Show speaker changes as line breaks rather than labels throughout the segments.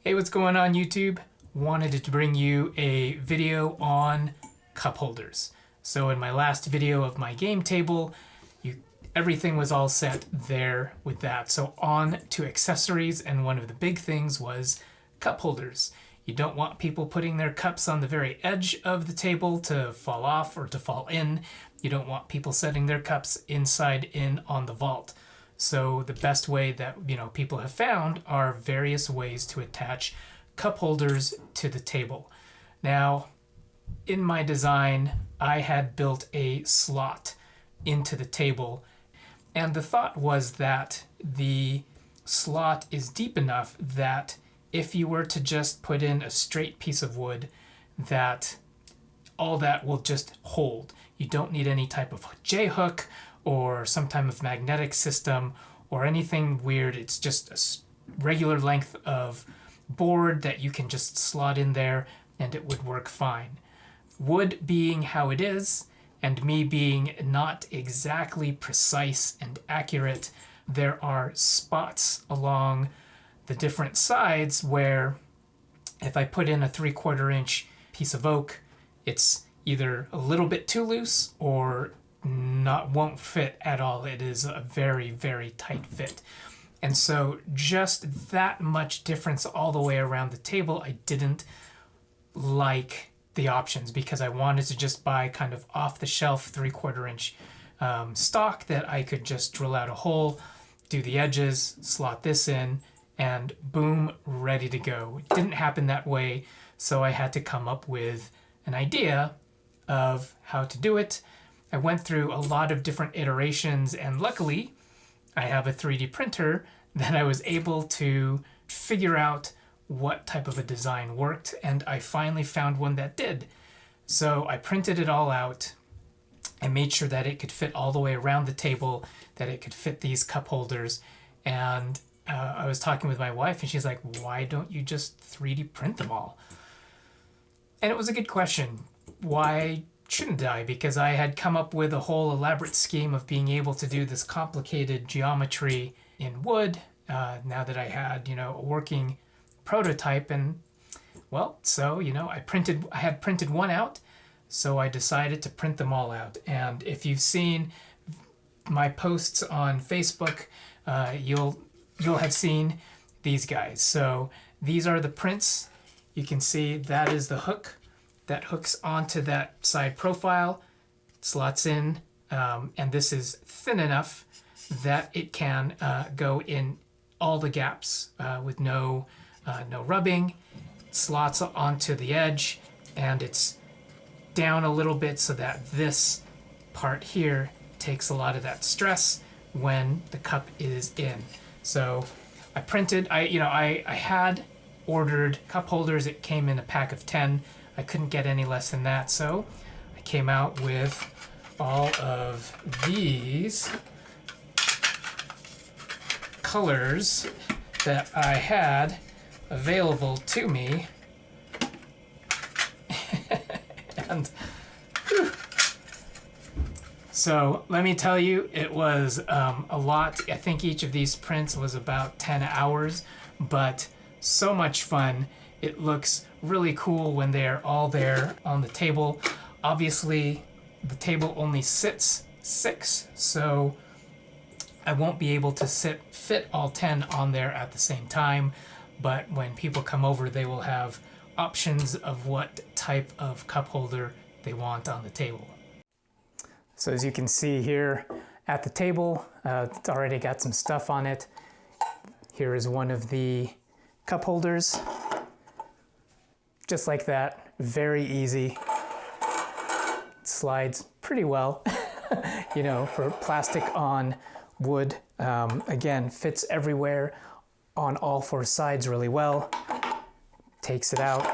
Hey, what's going on YouTube? Wanted to bring you a video on cup holders. So in my last video of my game table, everything was all set there with that. So on to accessories, and one of the big things was cup holders. You don't want people putting their cups on the very edge of the table to fall off or to fall in. You don't want people setting their cups inside in on the vault. So the best way that people have found are various ways to attach cup holders to the table. Now, in my design, I had built a slot into the table, and the thought was that the slot is deep enough that if you were to just put in a straight piece of wood, that all that will just hold. You don't need any type of J-hook or some type of magnetic system or anything weird. It's just a regular length of board that you can just slot in there and it would work fine. Wood being how it is, and me being not exactly precise and accurate, there are spots along the different sides where if I put in a 3/4 inch piece of oak, it's either a little bit too loose or won't fit at all. It is a very, very tight fit. And so just that much difference all the way around the table, I didn't like the options because I wanted to just buy kind of off the shelf 3/4 inch stock that I could just drill out a hole, do the edges, slot this in, and boom, ready to go. It didn't happen that way, so I had to come up with an idea of how to do it. I went through a lot of different iterations, and luckily I have a 3D printer that I was able to figure out what type of a design worked, and I finally found one that did. So I printed it all out. I made sure that it could fit all the way around the table, that it could fit these cup holders, and I was talking with my wife and she's like, why don't you just 3D print them all? And it was a good question. Why shouldn't I? Because I had come up with a whole elaborate scheme of being able to do this complicated geometry in wood, now that I had, a working prototype. And well, so, I had printed one out, so I decided to print them all out. And if you've seen my posts on Facebook, you'll have seen these guys. So these are the prints. You can see that is the hook that hooks onto that side profile, slots in, and this is thin enough that it can go in all the gaps with no rubbing. It slots onto the edge, and it's down a little bit so that this part here takes a lot of that stress when the cup is in. So I printed, I had ordered cup holders. It came in a pack of 10. I couldn't get any less than that, so I came out with all of these colors that I had available to me. And so let me tell you, it was a lot. I think each of these prints was about 10 hours, but so much fun. It looks really cool when they're all there on the table. Obviously, the table only sits 6, so I won't be able to fit all 10 on there at the same time, but when people come over, they will have options of what type of cup holder they want on the table. So as you can see here at the table, it's already got some stuff on it. Here is one of the cup holders. Just like that, very easy. It slides pretty well, for plastic on wood. Again, fits everywhere on all 4 sides really well. Takes it out.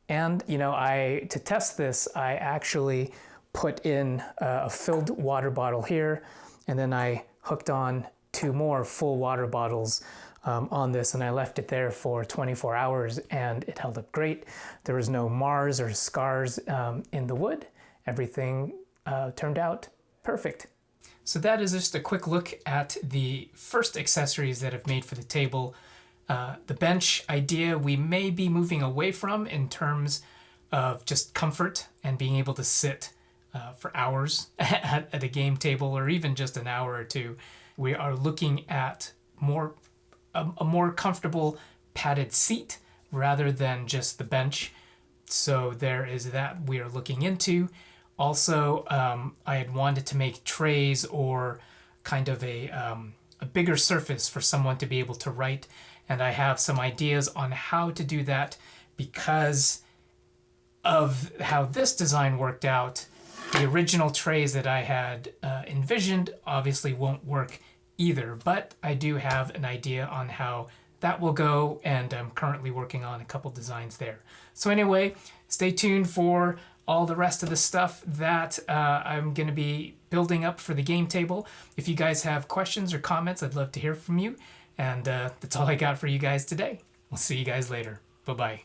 And to test this, I actually put in a filled water bottle here, and then I hooked on 2 more full water bottles on this, and I left it there for 24 hours, and it held up great. There was no mars or scars in the wood. Everything turned out perfect. So that is just a quick look at the first accessories that I've made for the table. The bench idea we may be moving away from in terms of just comfort and being able to sit for hours at a game table, or even just an hour or two. We are looking at a more comfortable padded seat rather than just the bench. So there is that we are looking into. Also, I had wanted to make trays or kind of a bigger surface for someone to be able to write. And I have some ideas on how to do that because of how this design worked out. The original trays that I had envisioned obviously won't work either, but I do have an idea on how that will go, and I'm currently working on a couple designs there. So anyway, stay tuned for all the rest of the stuff that I'm going to be building up for the game table. If you guys have questions or comments, I'd love to hear from you. And that's all I got for you guys today. We'll see you guys later. Bye-bye.